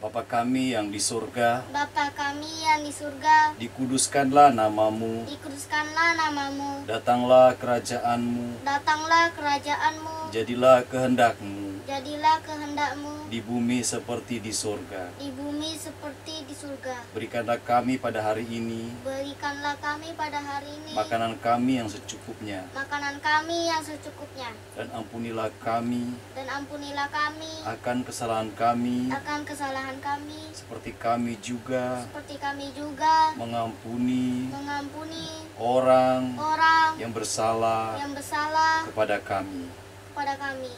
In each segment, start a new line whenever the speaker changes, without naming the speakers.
Bapa kami yang di surga,
Bapa kami yang di surga,
dikuduskanlah namamu,
dikuduskanlah namamu,
datanglah kerajaanmu,
datanglah kerajaanmu,
jadilah kehendakmu,
jadilah kehendakmu,
di bumi seperti di surga.
di bumi seperti di surga.
Berikanlah kami pada hari ini
Berikanlah kami pada hari ini
makanan kami yang secukupnya,
makanan kami yang secukupnya,
dan ampunilah kami
dan ampunilah kami
akan kesalahan kami,
akan kesalahan kami,
seperti kami juga
seperti kami juga
mengampuni
mengampuni
orang
orang
yang bersalah
yang bersalah
kepada kami.
kepada kami.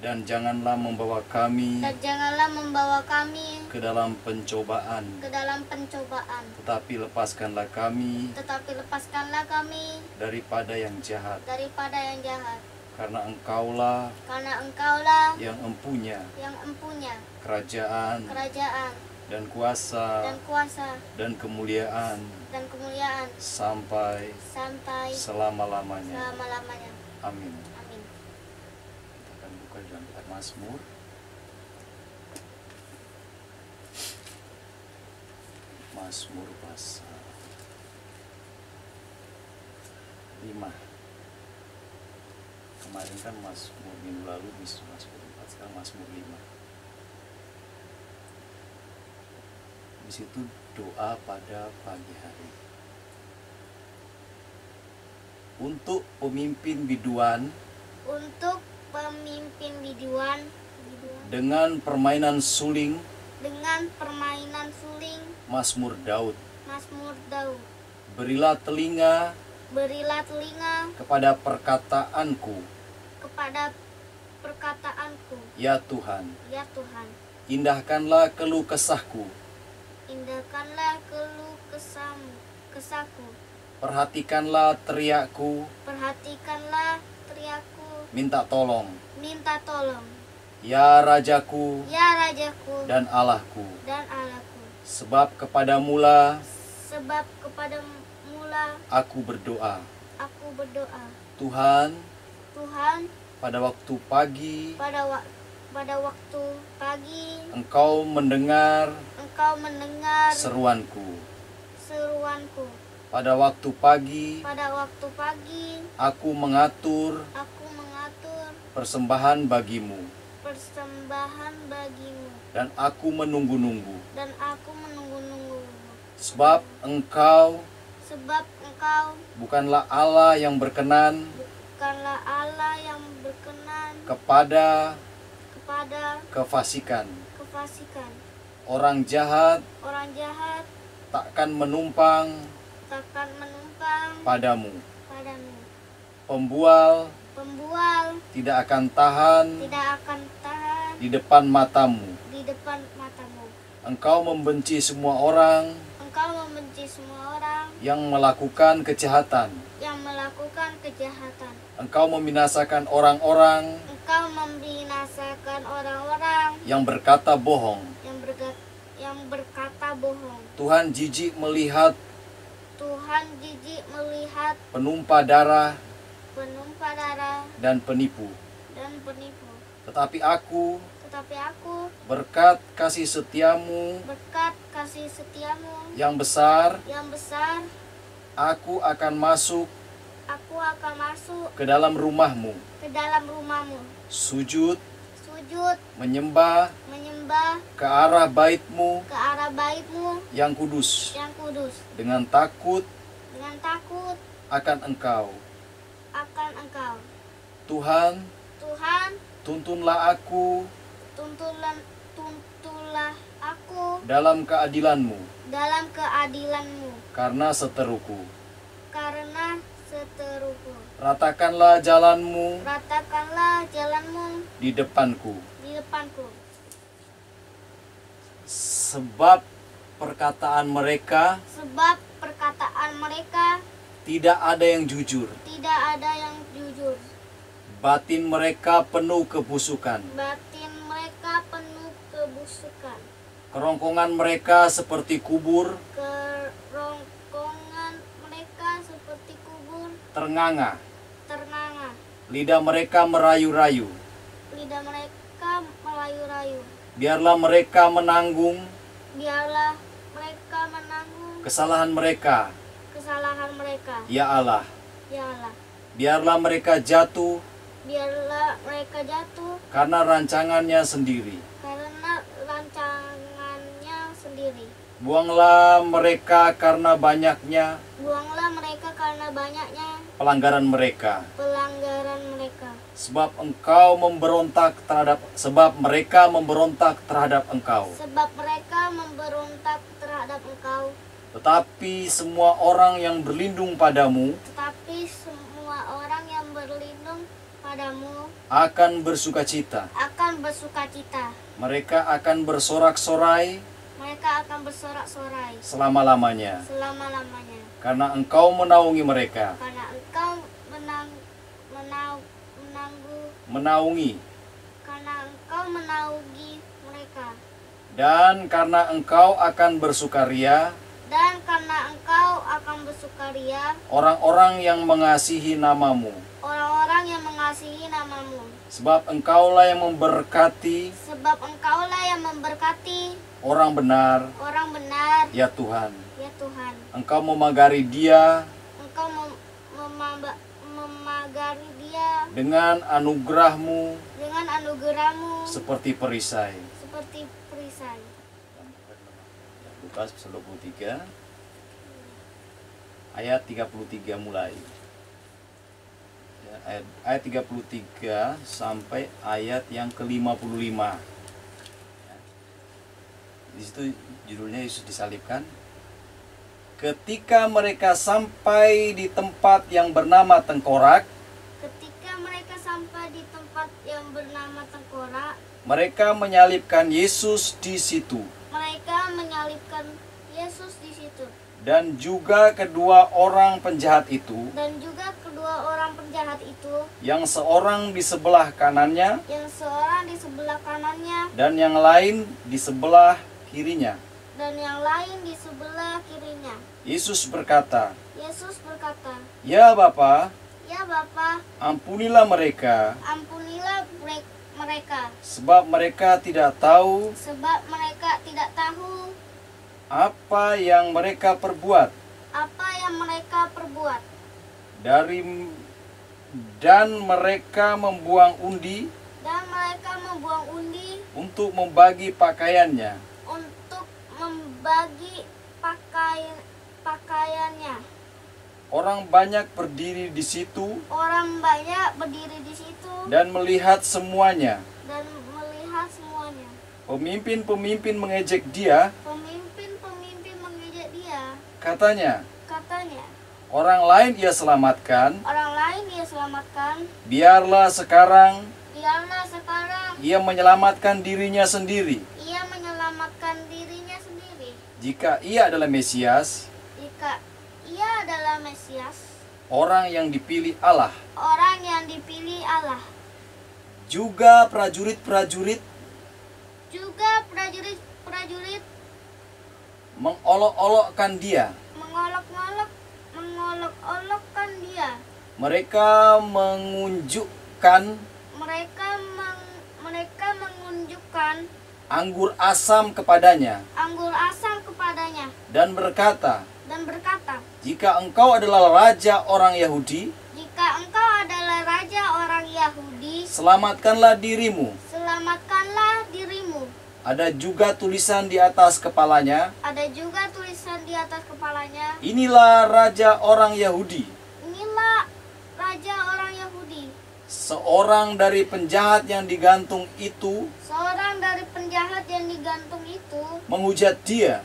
Dan janganlah membawa kami
Dan janganlah membawa kami
ke dalam pencobaan,
ke dalam pencobaan,
tetapi lepaskanlah kami
tetapi lepaskanlah kami
daripada yang jahat.
daripada yang jahat.
Karena Engkaulah
Karena Engkaulah
yang empunya
yang empunya
kerajaan
kerajaan
dan kuasa
dan kuasa
dan kemuliaan
dan kemuliaan
sampai
sampai
selama-lamanya.
selama-lamanya.
Amin.
Amin.
Kita akan buka dalam kitab Mazmur. Mazmur pasal 5. Kemarin kan Mazmur minggu lalu Mazmur 4, sekarang Mazmur 5. Di situ doa pada pagi hari. Untuk pemimpin biduan
Untuk pemimpin biduan
dengan permainan suling,
dengan permainan suling,
Mazmur Daud.
Mazmur Daud.
Berilah telinga
Berilah telinga
kepada perkataanku,
kepada perkataanku,
ya Tuhan.
ya Tuhan.
Indahkanlah keluh kesahku,
Indahkanlah keluh kesahku.
perhatikanlah teriakku,
Perhatikanlah teriakku,
minta tolong,
minta tolong.
ya Rajaku
Ya Rajaku
dan Allahku.
dan Allahku.
Sebab kepadamulah
Sebab kepadamu lah
aku berdoa.
aku berdoa.
Tuhan,
Tuhan,
pada waktu pagi
pada waktu pagi
Engkau mendengar
Engkau mendengar
seruanku.
seruanku.
Pada waktu pagi
Pada waktu pagi
aku mengatur
aku mengatur
persembahan bagimu,
persembahan bagimu,
dan aku menunggu-nunggu.
dan aku menunggu-nunggu.
Sebab Engkau
Sebab Engkau
bukanlah Allah yang berkenan
bukanlah Allah yang berkenan
kepada
kepada
kefasikan.
kefasikan.
Orang jahat
Orang jahat
takkan menumpang
takkan menumpang
padamu.
padamu.
Pembual
Pembual
tidak akan tahan
tidak akan tahan
di depan matamu.
di depan matamu.
Engkau membenci semua orang
Engkau membenci semua orang
yang melakukan kejahatan.
yang melakukan kejahatan.
Engkau membinasakan orang-orang
Engkau membinasakan orang-orang
yang berkata bohong.
yang berkata bohong.
Tuhan jijik melihat
Tuhan jijik melihat
penumpah darah
penumpah darah
dan penipu.
dan penipu.
Tetapi aku,
Tetapi aku,
berkat kasih setiamu
berkat kasih setiamu
yang besar,
yang besar,
aku akan masuk
aku akan masuk
ke dalam rumahmu,
ke dalam rumahmu,
sujud,
sujud,
menyembah
menyembah
ke arah baitmu
ke arah baitmu
yang kudus,
yang kudus,
dengan takut
dengan takut
akan Engkau.
akan Engkau.
Tuhan,
Tuhan,
tuntunlah aku
tuntunlah aku
dalam keadilanmu,
dalam keadilanmu,
karena seteruku.
karena seteruku.
Ratakanlah jalanmu
Ratakanlah jalanmu
di depanku.
di depanku.
Sebab perkataan mereka
Sebab perkataan mereka
tidak ada yang jujur.
tidak ada yang jujur.
Batin mereka penuh kebusukan.
Batin mereka penuh kebusukan.
Kerongkongan mereka seperti kubur,
Kerongkongan mereka seperti kubur
ternganga.
ternganga.
Lidah mereka merayu-rayu.
Lidah mereka merayu-rayu.
Biarlah mereka menanggung
Biarlah mereka menanggung
kesalahan mereka,
kesalahan mereka.
ya Allah.
Ya Allah,
Biarlah mereka jatuh
biarlah mereka jatuh
karena rancangannya sendiri.
karena rancangannya sendiri.
Buanglah mereka karena banyaknya
Buanglah mereka karena banyaknya
pelanggaran mereka.
pelanggaran mereka.
Sebab mereka memberontak terhadap Engkau.
Sebab mereka memberontak terhadap Engkau.
Tetapi semua orang yang berlindung padamu
Tetapi semua orang yang berlindung padamu
akan bersukacita.
akan bersukacita.
Mereka akan bersorak-sorai
Mereka akan bersorak-sorai
selama-lamanya.
selama-lamanya.
Karena Engkau menaungi mereka.
Karena Engkau
Menaungi.
karena Engkau menaungi mereka.
Dan karena Engkau akan bersukaria
Dan karena Engkau akan bersukaria
orang-orang yang mengasihi namamu.
orang-orang yang mengasihi namamu.
Sebab Engkaulah yang memberkati
Sebab Engkaulah yang memberkati
orang benar,
orang benar,
ya Tuhan.
ya Tuhan.
Engkau memagari dia
Engkau memagari dia
dengan anugerahmu
dengan anugerahmu
seperti perisai.
seperti perisai.
Lukas 23 ayat 33 mulai. Ya, ayat 33 sampai ayat yang ke-55. Ya. Di situ judulnya Yesus disalibkan. Ketika mereka sampai di tempat yang bernama Tengkorak,
Ketika mereka sampai di tempat yang bernama Tengkorak,
mereka menyalibkan Yesus di situ.
mereka menyalibkan Yesus di situ.
Dan juga kedua orang penjahat itu,
Dan juga kedua orang penjahat itu,
yang seorang di sebelah kanannya
yang seorang di sebelah kanannya
dan yang lain di sebelah kirinya.
dan yang lain di sebelah kirinya.
Yesus berkata,
Yesus berkata,
"Ya Bapa,
"Ya Bapa,
ampunilah mereka,
ampunilah mereka,
sebab mereka tidak tahu
sebab mereka tidak tahu
apa yang mereka perbuat."
apa yang mereka perbuat.
Dan mereka membuang undi
Dan mereka membuang undi
untuk membagi pakaiannya.
untuk membagi pakaiannya.
Orang banyak berdiri di situ
Orang banyak berdiri di situ
dan melihat semuanya.
dan melihat semuanya.
Pemimpin-pemimpin mengejek dia,
Pemimpin-pemimpin mengejek dia.
katanya,
Katanya,
"Orang lain ia selamatkan,
orang lain dia selamatkan.
biarlah sekarang
Biarlah sekarang
ia menyelamatkan dirinya sendiri.
ia menyelamatkan dirinya sendiri.
Jika ia adalah Mesias,
Jika ia adalah Mesias,
orang yang dipilih Allah."
orang yang dipilih Allah.
Juga prajurit-prajurit
Juga prajurit-prajurit
mengolok-olokkan dia.
mengolok-olokkan dia.
Mereka mengunjukkan
Mereka mengunjukkan
anggur asam kepadanya
anggur asam kepadanya
dan berkata,
dan berkata,
"Jika engkau adalah raja orang Yahudi,
"Jika engkau adalah raja orang Yahudi,
selamatkanlah dirimu."
selamatkanlah dirimu.
Ada juga tulisan di atas kepalanya,
Ada juga tulisan di atas kepalanya,
"Inilah raja orang Yahudi."
"Inilah raja orang Yahudi."
Seorang dari penjahat yang digantung itu
Seorang dari penjahat yang digantung itu
menghujat dia.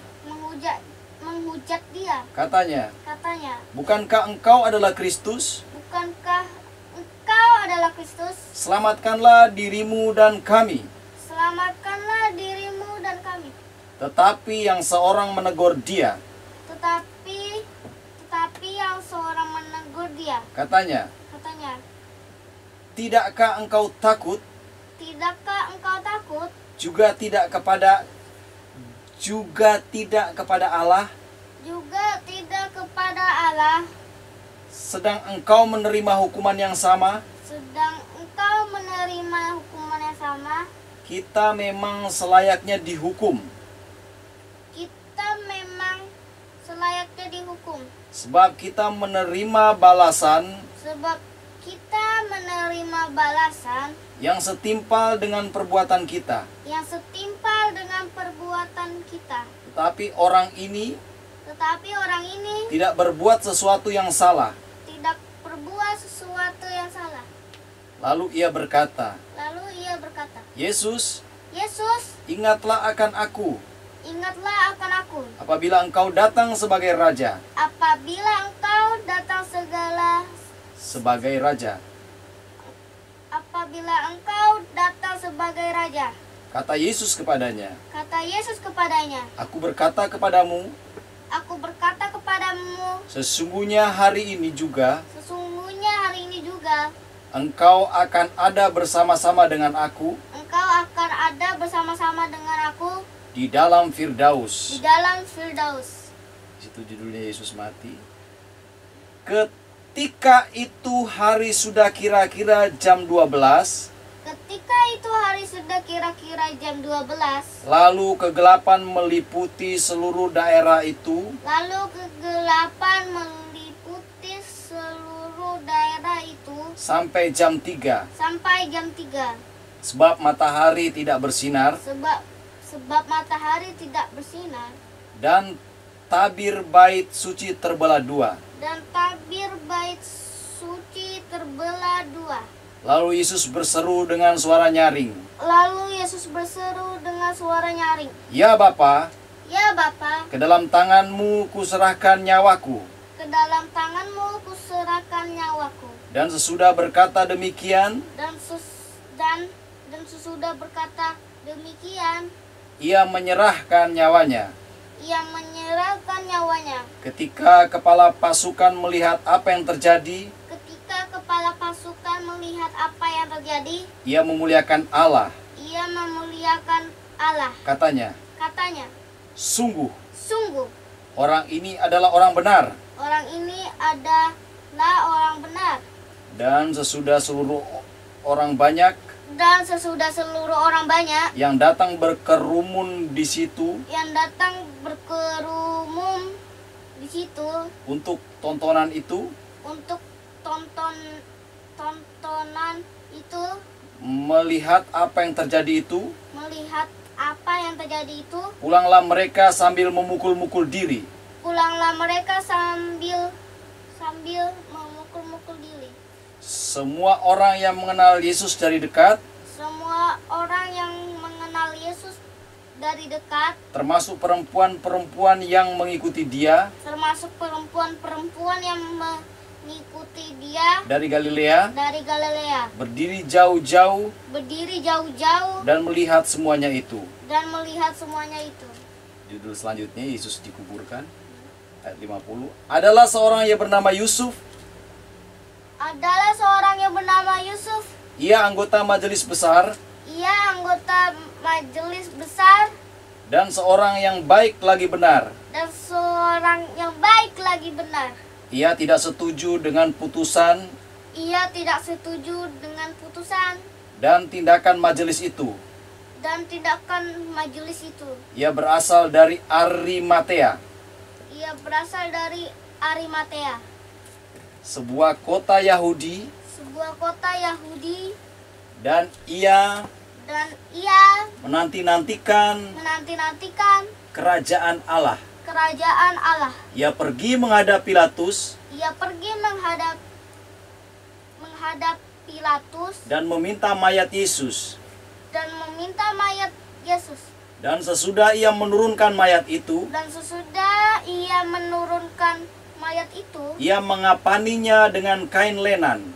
menghujat dia.
Katanya,
Katanya,
"Bukankah engkau adalah Kristus?
"Bukankah engkau adalah Kristus?
Selamatkanlah dirimu dan kami."
Selamatkanlah dirimu dan kami."
Tetapi yang seorang menegur dia,
Tetapi yang seorang menegur dia,
katanya,
katanya,
"Tidakkah engkau takut
"Tidakkah engkau takut
juga tidak kepada Allah,
juga tidak kepada Allah,
sedang engkau menerima hukuman yang sama?"
sedang engkau menerima hukuman yang sama?
kita memang selayaknya dihukum.
Kita memang selayaknya dihukum.
Sebab kita menerima balasan
Sebab kita menerima balasan
yang setimpal dengan perbuatan kita.
yang setimpal dengan perbuatan kita.
Tetapi orang ini tidak berbuat sesuatu yang salah.
tidak berbuat sesuatu yang salah.
Lalu ia berkata,
Yesus,
ingatlah akan aku
ingatlah akan aku
apabila engkau datang sebagai raja.
apabila engkau datang
Sebagai raja.
apabila engkau datang sebagai raja.
Kata Yesus kepadanya,
Kata Yesus kepadanya,
aku berkata kepadamu, sesungguhnya hari ini juga engkau akan ada bersama-sama dengan aku di dalam Firdaus. Itu judulnya Yesus mati. Ketika itu hari sudah kira-kira jam 12. Lalu kegelapan meliputi seluruh daerah itu. Sampai jam 3. Sebab matahari tidak bersinar. Dan tabir bait suci terbelah dua. Lalu Yesus berseru dengan suara nyaring. Ya Bapa, ke dalam tanganmu kuserahkan nyawaku. Dan sesudah berkata demikian, ia menyerahkan nyawanya. Ketika kepala pasukan melihat apa yang terjadi, ia memuliakan Allah. Katanya, sungguh, orang ini adalah orang benar. Dan sesudah seluruh orang banyak yang datang berkerumun di situ untuk tontonan itu, melihat apa yang terjadi itu, pulanglah mereka sambil memukul-mukul diri. Semua orang yang mengenal Yesus dari dekat, termasuk perempuan-perempuan yang mengikuti dia, dari Galilea, berdiri jauh-jauh dan melihat semuanya itu. Judul selanjutnya, Yesus dikuburkan. Ayat 50. Adalah seorang yang bernama Yusuf. Ia anggota majelis besar. Dan seorang yang baik lagi benar. Ia tidak setuju dengan putusan dan tindakan majelis itu. Ia berasal dari Arimatea. Sebuah kota Yahudi. Dan ia menanti-nantikan kerajaan Allah. Ia pergi menghadap Pilatus. Dan meminta mayat Yesus. Dan sesudah ia menurunkan mayat itu, ia mengapaninya dengan kain lenan.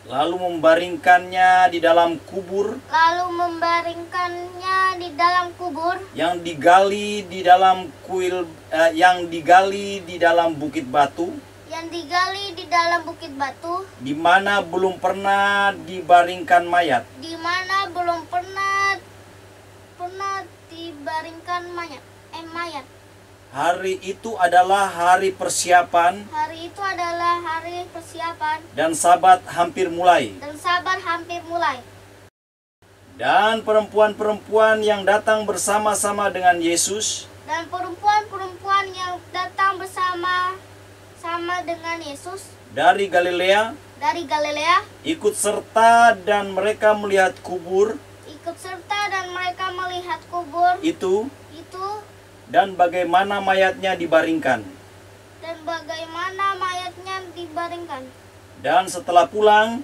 Lalu membaringkannya di dalam kubur. Yang digali di dalam bukit batu. Di mana belum pernah dibaringkan mayat. Hari itu adalah hari persiapan
Hari itu adalah hari persiapan
dan Sabat hampir mulai.
dan Sabat hampir mulai.
Dan perempuan-perempuan yang datang bersama-sama dengan Yesus
Dan perempuan-perempuan yang datang bersama-sama dengan Yesus
dari Galilea
dari Galilea
ikut serta dan mereka melihat kubur
ikut serta dan mereka melihat kubur
itu
itu
dan bagaimana mayatnya dibaringkan.
dan bagaimana mayatnya dibaringkan.
Dan setelah pulang,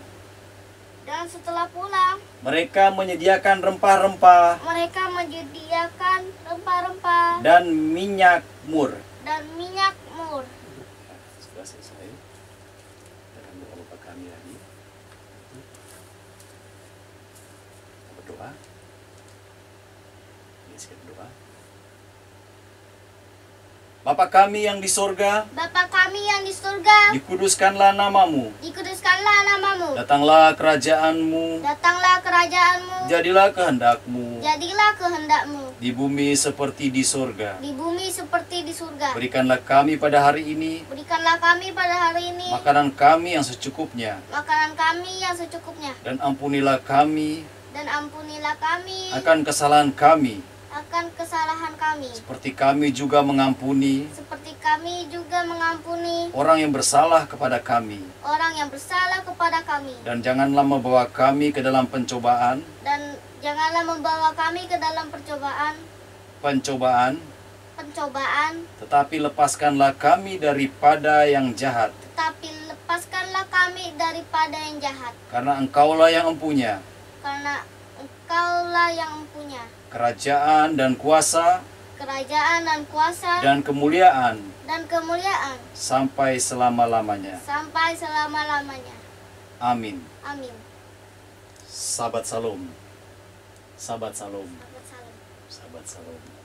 mereka menyediakan rempah-rempah
Mereka menyediakan rempah-rempah
dan minyak mur.
mur.
Sudah selesai. Kita akan doa Bapa kami lagi. Kita berdoa. Ini sedikit doa. Bapa kami yang di sorga,
Bapa kami yang di surga,
dikuduskanlah namamu.
dikuduskanlah namamu.
Datanglah kerajaanmu,
Datanglah kerajaanmu,
jadilah kehendakmu
jadilah kehendakmu
di bumi seperti di sorga.
di bumi seperti di surga.
Berikanlah kami pada hari ini
Berikanlah kami pada hari ini
makanan kami yang secukupnya,
makanan kami yang secukupnya,
dan ampunilah kami
dan ampunilah kami
akan kesalahan kami,
akan kesalahan kami,
seperti kami juga mengampuni
seperti kami juga mengampuni
orang yang bersalah kepada kami.
orang yang bersalah kepada kami.
Dan janganlah membawa kami ke dalam pencobaan,
Dan janganlah membawa kami ke dalam pencobaan,
tetapi lepaskanlah kami daripada yang jahat.
tetapi lepaskanlah kami daripada yang jahat.
Karena Engkaulah yang empunya
Karena Engkaulah yang mempunyai
kerajaan dan kuasa
kerajaan dan kuasa
dan kemuliaan
dan kemuliaan
sampai selama-lamanya.
sampai selama-lamanya.
Amin.
Amin.
Sahabat Salom. Sahabat Salom.
Selamat salam.
Sahabat Salom.